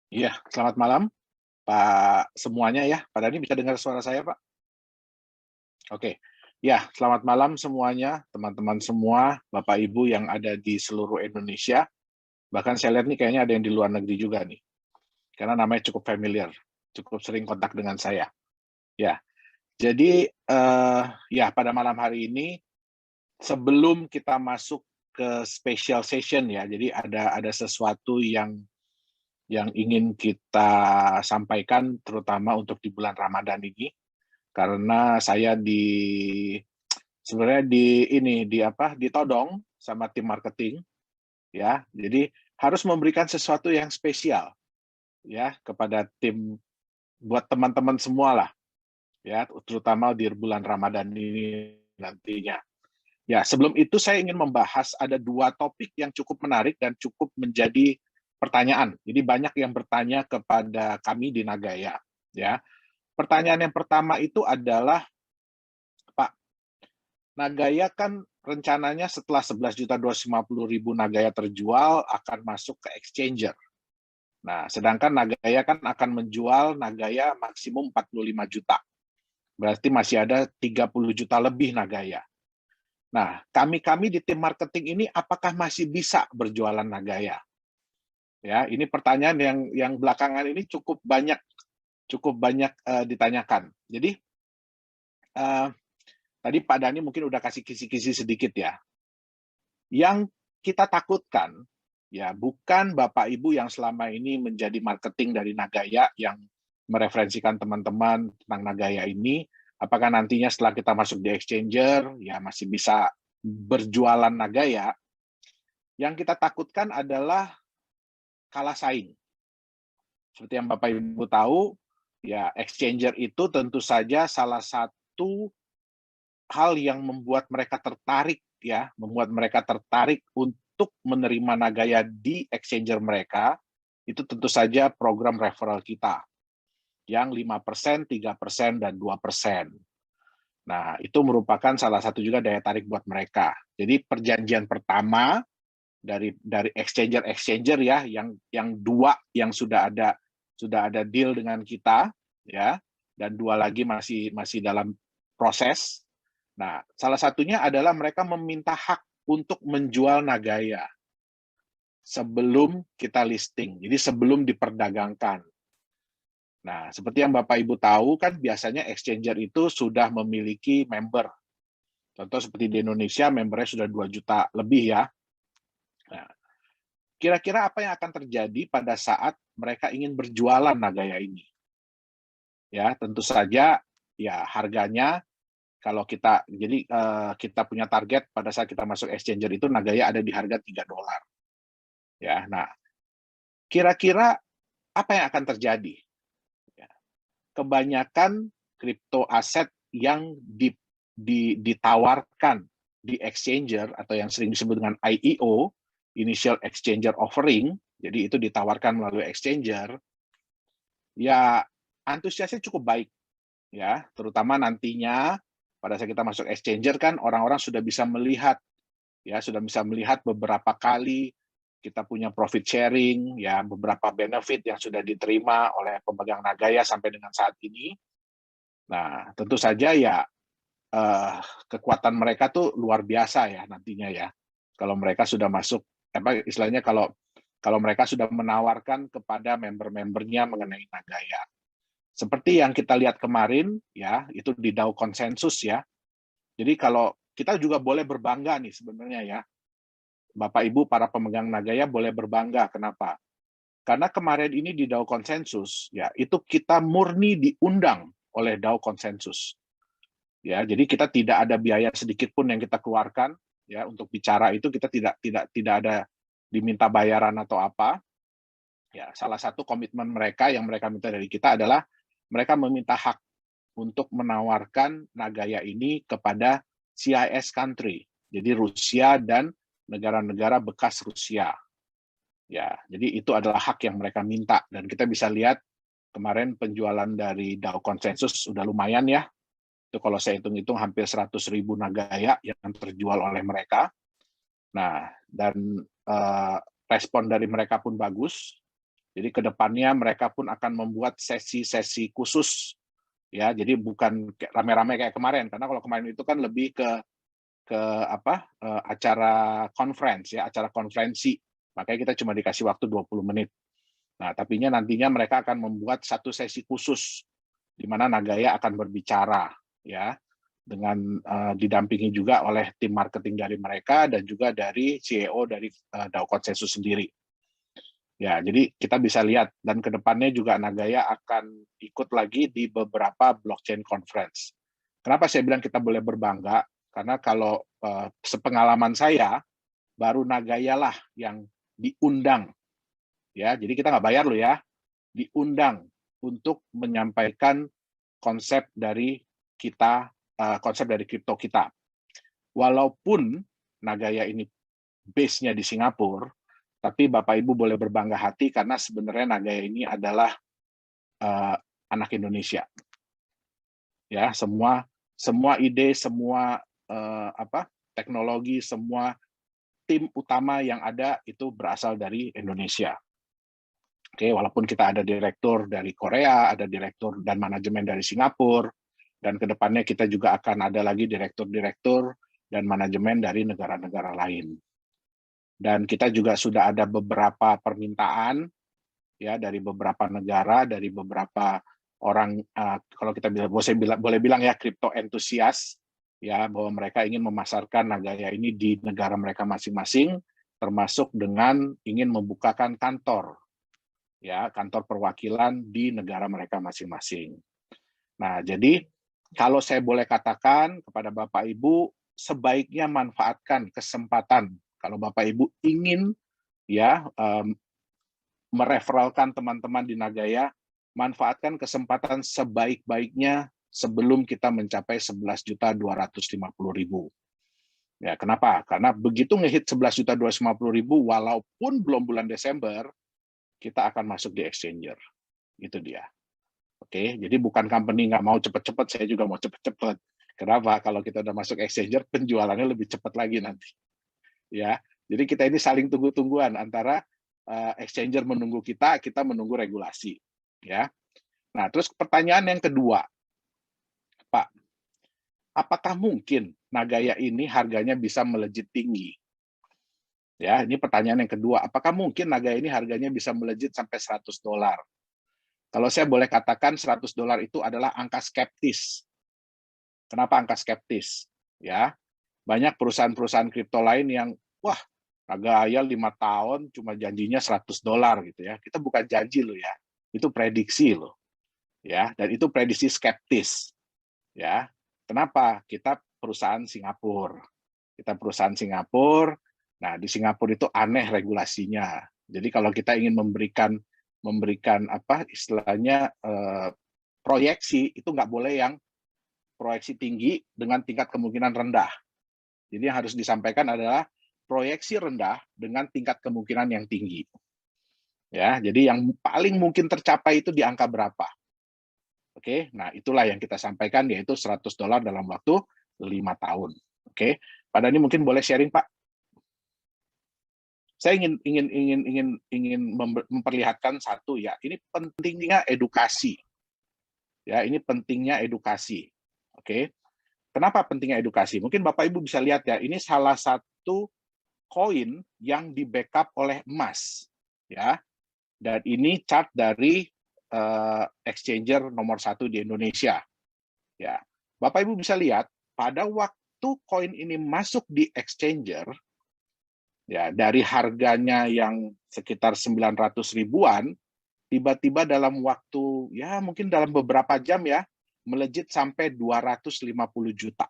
Iya, selamat malam, Pak semuanya ya. Pak Dhani bisa dengar suara saya, Pak? Oke. Ya, selamat malam semuanya, teman-teman semua, Bapak Ibu yang ada di seluruh Indonesia. Bahkan saya lihat nih kayaknya ada yang di luar negeri juga nih, karena namanya cukup familiar, cukup sering kontak dengan saya. Ya, jadi, ya pada malam hari ini, sebelum kita masuk ke special session ya, jadi ada sesuatu yang ingin kita sampaikan terutama untuk di bulan Ramadan ini. Karena saya sebenarnya ditodong sama tim marketing ya. Jadi harus memberikan sesuatu yang spesial ya kepada tim buat teman-teman semua lah ya, terutama di bulan Ramadan ini nantinya. Ya, sebelum itu saya ingin membahas ada 2 topik yang cukup menarik dan cukup menjadi pertanyaan. Jadi banyak yang bertanya kepada kami di Nagaya ya. Pertanyaan yang pertama itu adalah, "Pak, Nagaya kan rencananya setelah 11.250.000 Nagaya terjual akan masuk ke exchanger. Nah, sedangkan Nagaya kan akan menjual Nagaya maksimum 45 juta. Berarti masih ada 30 juta lebih Nagaya. Nah, kami-kami di tim marketing ini apakah masih bisa berjualan Nagaya?" Ya, ini pertanyaan yang belakangan ini cukup banyak ditanyakan. Jadi, eh, tadi Pak Dhani mungkin udah kasih kisi-kisi sedikit ya. Yang kita takutkan, ya bukan Bapak Ibu yang selama ini menjadi marketing dari Nagaya yang mereferensikan teman-teman tentang Nagaya ini, apakah nantinya setelah kita masuk di exchanger, ya masih bisa berjualan Nagaya. Yang kita takutkan adalah kalah saing. Seperti yang Bapak Ibu tahu, ya exchanger itu tentu saja salah satu hal yang membuat mereka tertarik untuk menerima Nagaya di exchanger mereka, itu tentu saja program referral kita, yang 5%, 3%, dan 2%. Nah, itu merupakan salah satu juga daya tarik buat mereka. Jadi perjanjian pertama dari exchanger ya, yang 2 yang sudah ada deal dengan kita ya, dan 2 lagi masih dalam proses. Nah, salah satunya adalah mereka meminta hak untuk menjual Nagaya sebelum kita listing, jadi sebelum diperdagangkan. Nah, seperti yang Bapak Ibu tahu kan biasanya exchanger itu sudah memiliki member. Contoh seperti di Indonesia membernya sudah 2 juta lebih ya. Nah, kira-kira apa yang akan terjadi pada saat mereka ingin berjualan Nagaya ini? Ya, tentu saja ya harganya. Kalau kita punya target pada saat kita masuk exchanger itu Nagaya ada di harga $3. Ya, nah kira-kira apa yang akan terjadi? Ya, kebanyakan kripto aset yang ditawarkan di exchanger atau yang sering disebut dengan IEO, Initial Exchanger Offering, jadi itu ditawarkan melalui exchanger, ya antusiasnya cukup baik ya, terutama nantinya pada saat kita masuk exchanger kan orang-orang sudah bisa melihat beberapa kali kita punya profit sharing ya, beberapa benefit yang sudah diterima oleh pemegang Nagaya sampai dengan saat ini. Nah, tentu saja ya kekuatan mereka tuh luar biasa ya nantinya ya. Kalau mereka sudah masuk istilahnya kalau mereka sudah menawarkan kepada member-membernya mengenai Nagaya. Seperti yang kita lihat kemarin ya, itu di DAO konsensus ya. Jadi kalau kita juga boleh berbangga nih sebenarnya ya. Bapak Ibu para pemegang Nagaya boleh berbangga. Kenapa? Karena kemarin ini di DAO konsensus ya, itu kita murni diundang oleh DAO konsensus. Ya, jadi kita tidak ada biaya sedikit pun yang kita keluarkan ya untuk bicara itu, kita tidak ada diminta bayaran atau apa. Ya, salah satu komitmen mereka yang mereka minta dari kita adalah mereka meminta hak untuk menawarkan Nagaya ini kepada CIS country, jadi Rusia dan negara-negara bekas Rusia. Ya, jadi itu adalah hak yang mereka minta, dan kita bisa lihat kemarin penjualan dari DAO konsensus sudah lumayan ya. Itu kalau saya hitung-hitung hampir 100.000 Nagaya yang terjual oleh mereka. Nah, dan respon dari mereka pun bagus. Jadi kedepannya mereka pun akan membuat sesi-sesi khusus, ya. Jadi bukan rame-rame kayak kemarin, karena kalau kemarin itu kan lebih ke acara conference, ya, acara konferensi. Makanya kita cuma dikasih waktu 20 menit. Nah, nantinya mereka akan membuat satu sesi khusus di mana Nagaya akan berbicara, ya, dengan didampingi juga oleh tim marketing dari mereka dan juga dari CEO dari DAO Consensus sendiri. Ya, jadi kita bisa lihat dan kedepannya juga Nagaya akan ikut lagi di beberapa blockchain conference. Kenapa saya bilang kita boleh berbangga? Karena kalau sepengalaman saya, baru Nagaya lah yang diundang, ya. Jadi kita nggak bayar loh ya, diundang untuk menyampaikan konsep dari kita, konsep dari kripto kita. Walaupun Nagaya ini base-nya di Singapura, tapi Bapak Ibu boleh berbangga hati karena sebenarnya Nagaya ini adalah anak Indonesia. Ya, semua ide, semua teknologi, semua tim utama yang ada itu berasal dari Indonesia. Oke, walaupun kita ada direktur dari Korea, ada direktur dan manajemen dari Singapura, dan kedepannya kita juga akan ada lagi direktur-direktur dan manajemen dari negara-negara lain. Dan kita juga sudah ada beberapa permintaan, ya, dari beberapa negara, dari beberapa orang, kalau kita boleh bilang ya, crypto entusias, ya, bahwa mereka ingin memasarkan Nagaya ini di negara mereka masing-masing, termasuk dengan ingin membukakan kantor, ya, kantor perwakilan di negara mereka masing-masing. Nah, jadi kalau saya boleh katakan kepada Bapak Ibu, sebaiknya manfaatkan kesempatan kalau Bapak Ibu ingin, ya, mereferalkan teman-teman di Nagaya, manfaatkan kesempatan sebaik-baiknya sebelum kita mencapai 11.250.000. Ya, kenapa? Karena begitu ngehit 11.250.000, walaupun belum bulan Desember, kita akan masuk di exchanger. Itu dia. Oke, jadi bukan company nggak mau cepet-cepet, saya juga mau cepet-cepet. Kenapa? Kalau kita udah masuk exchanger, penjualannya lebih cepat lagi nanti. Ya, jadi kita ini saling tunggu-tungguan antara exchanger menunggu kita menunggu regulasi. Ya. Nah, terus pertanyaan yang kedua, Pak, apakah mungkin Nagaya ini harganya bisa melejit tinggi? Ya, ini pertanyaan yang kedua. Apakah mungkin Nagaya ini harganya bisa melejit sampai $100? Kalau saya boleh katakan $100 itu adalah angka skeptis. Kenapa angka skeptis? Ya, banyak perusahaan-perusahaan kripto lain yang, wah, Nagaya 5 tahun cuma janjinya $100 gitu ya. Kita bukan janji loh ya, itu prediksi loh. Ya, dan itu prediksi skeptis. Ya, kenapa? Kita perusahaan Singapura. Kita perusahaan Singapura. Nah, di Singapura itu aneh regulasinya. Jadi kalau kita ingin memberikan istilahnya proyeksi, itu nggak boleh yang proyeksi tinggi dengan tingkat kemungkinan rendah. Jadi yang harus disampaikan adalah proyeksi rendah dengan tingkat kemungkinan yang tinggi. Ya, jadi yang paling mungkin tercapai itu di angka berapa? Oke, nah itulah yang kita sampaikan, yaitu $100 dalam waktu 5 tahun. Oke, Pak Dhani mungkin boleh sharing, Pak. Saya ingin memperlihatkan satu, ya, ini pentingnya edukasi. Ya, ini pentingnya edukasi. Oke. Kenapa pentingnya edukasi? Mungkin Bapak Ibu bisa lihat ya, ini salah satu koin yang di-backup oleh emas. Ya. Dan ini chart dari exchanger nomor 1 di Indonesia. Ya. Bapak Ibu bisa lihat, pada waktu koin ini masuk di exchanger, ya, dari harganya yang sekitar 900 ribuan, tiba-tiba dalam waktu, ya mungkin dalam beberapa jam ya, melejit sampai 250 juta.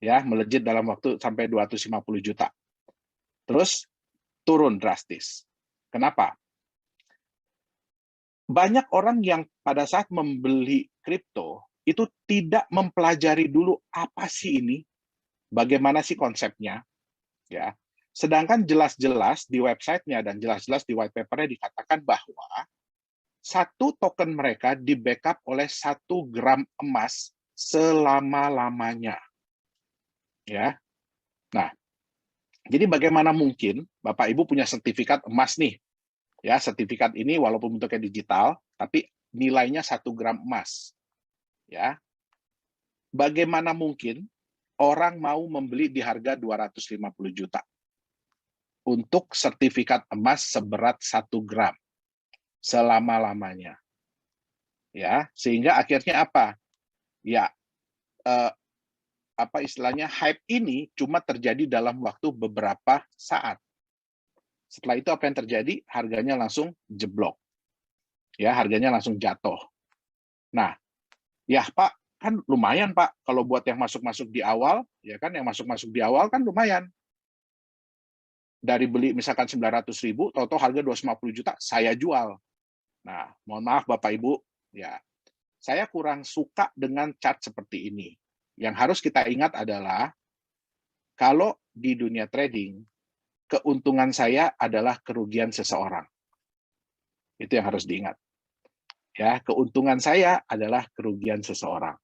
Ya, melejit dalam waktu sampai 250 juta. Terus turun drastis. Kenapa? Banyak orang yang pada saat membeli kripto itu tidak mempelajari dulu apa sih ini, bagaimana sih konsepnya, ya. Sedangkan jelas-jelas di websitenya dan jelas-jelas di white paper-nya dikatakan bahwa satu token mereka di-backup oleh 1 gram emas selama-lamanya. Ya. Nah, jadi bagaimana mungkin Bapak Ibu punya sertifikat emas nih, Ya, sertifikat ini walaupun bentuknya digital, tapi nilainya 1 gram emas. Ya. Bagaimana mungkin orang mau membeli di harga 250 juta untuk sertifikat emas seberat 1 gram selama-lamanya. Ya, sehingga akhirnya apa? Ya, apa istilahnya, hype ini cuma terjadi dalam waktu beberapa saat. Setelah itu apa yang terjadi? Harganya langsung jeblok. Ya, harganya langsung jatuh. Nah, ya Pak, kan lumayan Pak kalau buat yang masuk-masuk di awal, ya kan yang masuk-masuk di awal kan lumayan. Dari beli misalkan 900.000, tahu-tahu harga 250 juta, saya jual. Nah, mohon maaf Bapak Ibu, ya saya kurang suka dengan chart seperti ini. Yang harus kita ingat adalah, kalau di dunia trading, keuntungan saya adalah kerugian seseorang. Itu yang harus diingat. Ya, keuntungan saya adalah kerugian seseorang.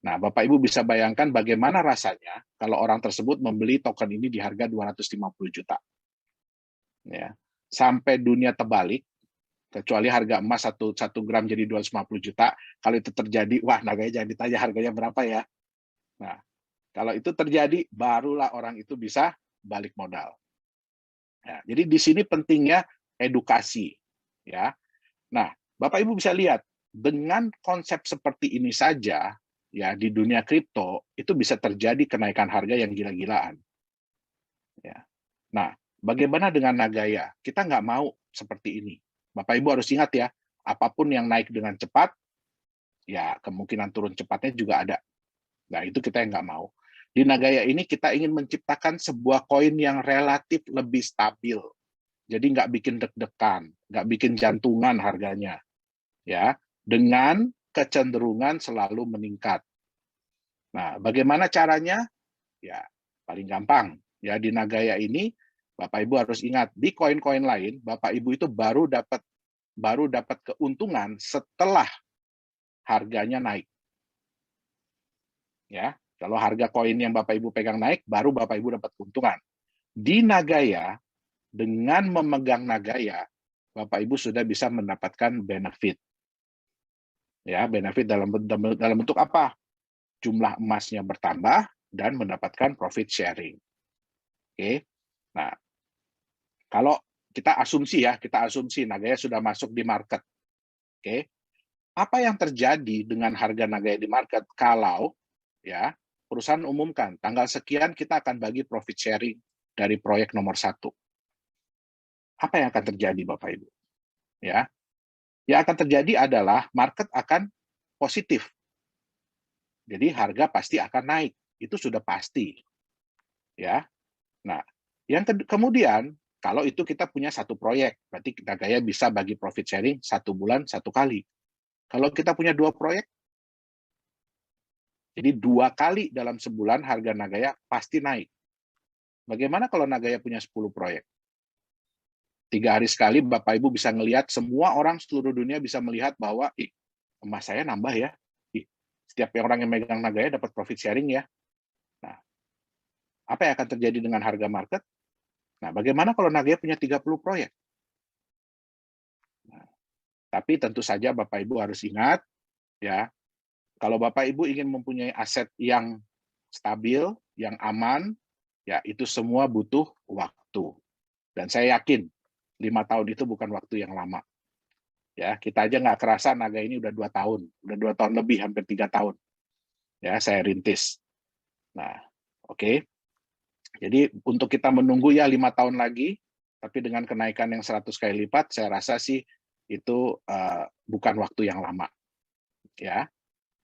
Nah, Bapak Ibu bisa bayangkan bagaimana rasanya kalau orang tersebut membeli token ini di harga 250 juta. Ya. Sampai dunia terbalik, kecuali harga emas 1 gram jadi 250 juta, kalau itu terjadi, wah Nagaya jangan ditanya harganya berapa ya. Nah, kalau itu terjadi, barulah orang itu bisa balik modal. Ya, jadi di sini pentingnya edukasi. Ya. Nah, Bapak Ibu bisa lihat, dengan konsep seperti ini saja, ya di dunia kripto itu bisa terjadi kenaikan harga yang gila-gilaan. Ya. Nah, bagaimana dengan Nagaya? Kita nggak mau seperti ini. Bapak Ibu harus ingat ya, apapun yang naik dengan cepat, ya kemungkinan turun cepatnya juga ada. Nah, itu kita yang nggak mau. Di Nagaya ini kita ingin menciptakan sebuah koin yang relatif lebih stabil. Jadi nggak bikin deg-degan, nggak bikin jantungan harganya. Ya, dengan kecenderungan selalu meningkat. Nah, bagaimana caranya? Ya, paling gampang. Ya, di Nagaya ini, Bapak Ibu harus ingat, di koin-koin lain, Bapak Ibu itu baru dapat keuntungan setelah harganya naik. Ya, kalau harga koin yang Bapak Ibu pegang naik, baru Bapak Ibu dapat keuntungan. Di Nagaya, dengan memegang Nagaya, Bapak Ibu sudah bisa mendapatkan benefit. Ya, benefit dalam bentuk apa? Jumlah emasnya bertambah dan mendapatkan profit sharing. Oke. Nah, kalau kita asumsi Nagaya sudah masuk di market. Oke. Apa yang terjadi dengan harga Nagaya di market kalau ya perusahaan umumkan tanggal sekian kita akan bagi profit sharing dari proyek nomor 1. Apa yang akan terjadi Bapak Ibu? Ya. Yang akan terjadi adalah market akan positif. Jadi harga pasti akan naik. Itu sudah pasti. Ya. Nah, yang kemudian kalau itu kita punya 1 proyek, berarti Nagaya bisa bagi profit sharing 1 bulan 1 kali. Kalau kita punya 2 proyek, jadi 2 kali dalam sebulan harga Nagaya pasti naik. Bagaimana kalau Nagaya punya 10 proyek? 3 hari sekali Bapak Ibu bisa melihat, semua orang seluruh dunia bisa melihat bahwa, emas saya nambah ya. Setiap orang yang megang Nagaya dapat profit sharing ya. Nah, apa yang akan terjadi dengan harga market? Nah, bagaimana kalau Nagaya punya 30 proyek? Nah, tapi tentu saja Bapak Ibu harus ingat, ya, kalau Bapak Ibu ingin mempunyai aset yang stabil, yang aman, ya itu semua butuh waktu. Dan saya yakin 5 tahun itu bukan waktu yang lama. Ya, kita aja nggak kerasa Naga ini udah 2 tahun, udah 2 tahun lebih, hampir 3 tahun. Ya, saya rintis. Nah, oke. Jadi untuk kita menunggu ya 5 tahun lagi, tapi dengan kenaikan yang 100 kali lipat, saya rasa sih itu bukan waktu yang lama. Ya.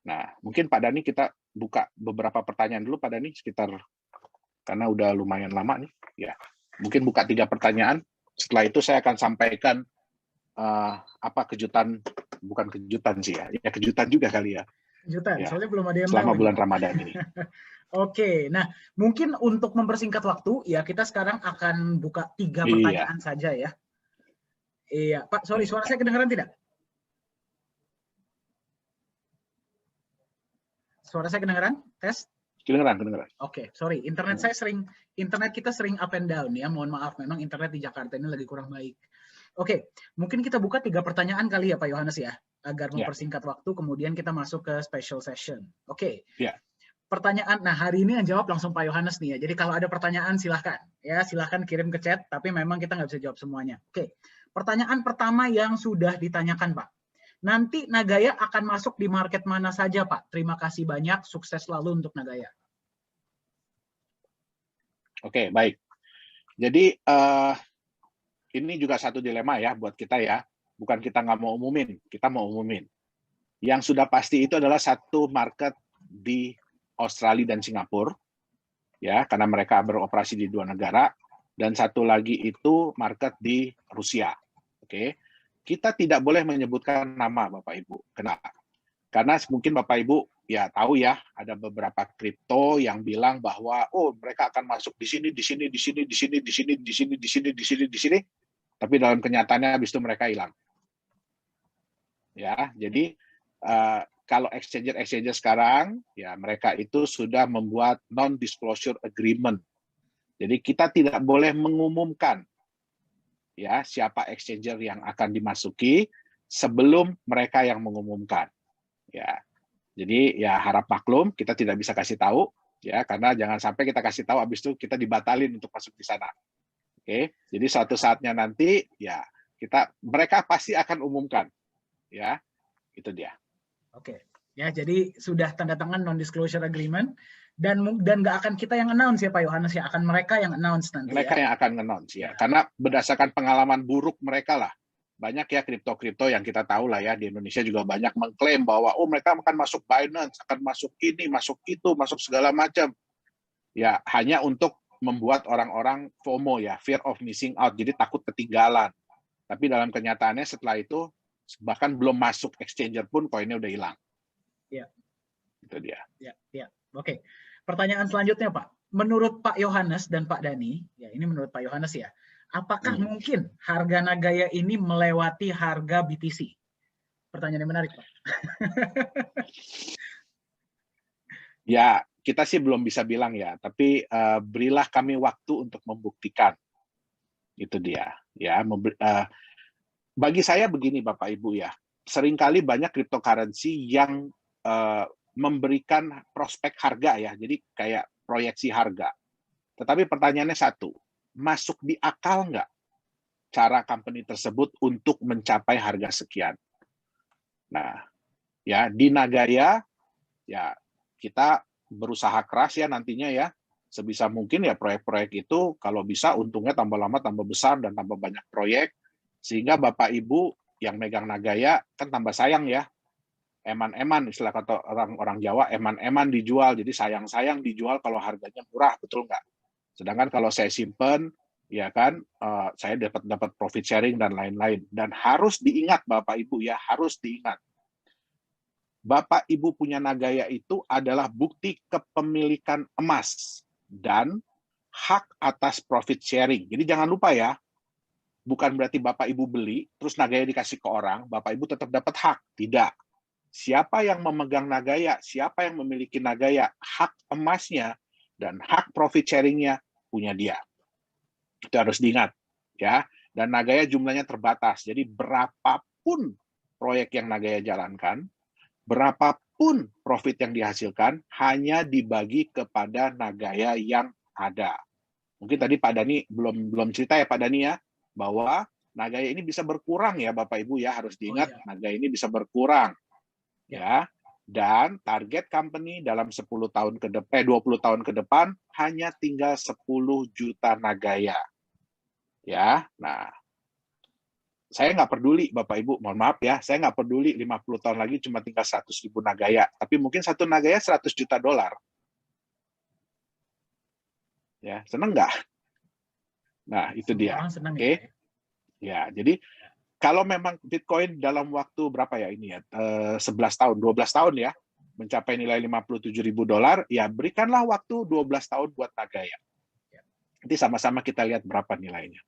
Nah, mungkin Pak Dhani kita buka beberapa pertanyaan dulu Pak Dhani, sekitar, karena udah lumayan lama nih. Ya, mungkin buka 3 pertanyaan. Setelah itu saya akan sampaikan apa kejutan, bukan kejutan sih ya, ya kejutan juga kali ya. Kejutan, ya, soalnya belum ada yang selama tahu bulan nih. Ramadan ini. Oke, nah mungkin untuk mempersingkat waktu, ya kita sekarang akan buka 3 pertanyaan saja ya. Iya, Pak, sorry, suara saya kedengaran tidak? Suara saya kedengaran? Tes? Kedengaran. Oke, sorry, internet kita sering up and down ya. Mohon maaf, memang internet di Jakarta ini lagi kurang baik. Oke, mungkin kita buka 3 pertanyaan kali ya Pak Yohanes ya, agar Ya. mempersingkat waktu, kemudian kita masuk ke special session. Oke. Ya. Pertanyaan, nah hari ini yang jawab langsung Pak Yohanes nih ya. Jadi kalau ada pertanyaan silahkan ya, silahkan kirim ke chat. Tapi memang kita nggak bisa jawab semuanya. Oke, pertanyaan pertama yang sudah ditanyakan Pak. Nanti Nagaya akan masuk di market mana saja Pak? Terima kasih banyak, sukses selalu untuk Nagaya. Oke, baik. Jadi ini juga satu dilema ya buat kita ya. Bukan kita nggak mau umumin, kita mau umumin. Yang sudah pasti itu adalah satu market di Australia dan Singapura, ya, karena mereka beroperasi di 2 negara, dan satu lagi itu market di Rusia. Oke, kita tidak boleh menyebutkan nama Bapak Ibu. Kenapa? Karena mungkin Bapak Ibu ya tahu ya, ada beberapa kripto yang bilang bahwa oh mereka akan masuk di sini, di sini, di sini, di sini, di sini, di sini, di sini, di sini, di sini, tapi dalam kenyataannya habis itu mereka hilang. Ya, jadi kalau exchanger sekarang, ya mereka itu sudah membuat non-disclosure agreement. Jadi kita tidak boleh mengumumkan ya siapa exchanger yang akan dimasuki sebelum mereka yang mengumumkan. Ya, jadi ya harap maklum, kita tidak bisa kasih tahu ya, karena jangan sampai kita kasih tahu habis itu kita dibatalin untuk masuk di sana. Oke, jadi suatu saatnya nanti ya mereka pasti akan umumkan. Ya, itu dia. Oke, ya jadi sudah tanda tangan non-disclosure agreement dan nggak akan kita yang announce ya Pak Yohanes ya, akan mereka yang announce nanti. Mereka ya? Yang akan announce ya, karena berdasarkan pengalaman buruk mereka lah. Banyak ya kripto-kripto yang kita tahu lah ya, di Indonesia juga banyak mengklaim bahwa oh mereka akan masuk Binance, akan masuk ini, masuk itu, masuk segala macam. Ya, hanya untuk membuat orang-orang FOMO ya, fear of missing out, jadi takut ketinggalan. Tapi dalam kenyataannya setelah itu bahkan belum masuk exchanger pun koinnya udah hilang. Ya. Itu dia. Ya. Oke. Pertanyaan selanjutnya Pak. Menurut Pak Yohanes dan Pak Dani, ya ini menurut Pak Yohanes ya, apakah mungkin harga Nagaya ini melewati harga BTC? Pertanyaan yang menarik Pak. Ya, kita sih belum bisa bilang ya, tapi berilah kami waktu untuk membuktikan. Itu dia. Ya, bagi saya begini Bapak Ibu ya, seringkali banyak cryptocurrency yang memberikan prospek harga ya, jadi kayak proyeksi harga. Tetapi pertanyaannya satu, masuk di akal nggak cara company tersebut untuk mencapai harga sekian? Nah, ya di Nagaya ya kita berusaha keras ya nantinya ya, sebisa mungkin ya proyek-proyek itu kalau bisa untungnya tambah lama tambah besar dan tambah banyak proyek, sehingga Bapak Ibu yang megang Nagaya kan tambah sayang ya, eman-eman istilah kata orang Jawa, eman-eman dijual, jadi sayang-sayang dijual kalau harganya murah, betul nggak? Sedangkan kalau saya simpen, ya kan, saya dapat profit sharing dan lain-lain. Dan harus diingat Bapak Ibu ya, harus diingat. Bapak Ibu punya Nagaya itu adalah bukti kepemilikan emas dan hak atas profit sharing. Jadi jangan lupa ya, bukan berarti Bapak Ibu beli, terus Nagaya dikasih ke orang, Bapak Ibu tetap dapat hak. Tidak. Siapa yang memegang Nagaya, siapa yang memiliki Nagaya, hak emasnya dan hak profit sharing-nya punya dia. Itu harus diingat. Ya. Dan Nagaya jumlahnya terbatas. Jadi berapapun proyek yang Nagaya jalankan, berapapun profit yang dihasilkan, hanya dibagi kepada Nagaya yang ada. Mungkin tadi Pak Dani belum cerita ya Pak Dani ya, bahwa Nagaya ini bisa berkurang ya Bapak Ibu ya, harus diingat. Nagaya ini bisa berkurang. Ya, dan target company dalam 10 tahun ke depan, 20 tahun ke depan hanya tinggal 10 juta Nagaya. Ya, nah, saya nggak peduli Bapak Ibu, mohon maaf ya, saya nggak peduli 50 tahun lagi cuma tinggal 100.000 Nagaya, tapi mungkin satu Nagaya 100 juta dolar. Ya, seneng nggak? Nah, itu dia. Oke. Ya, jadi kalau memang Bitcoin dalam waktu berapa ya ini ya, 11 tahun, 12 tahun ya, mencapai nilai 57.000 dolar, ya berikanlah waktu 12 tahun buat Nagaya. Nanti sama-sama kita lihat berapa nilainya.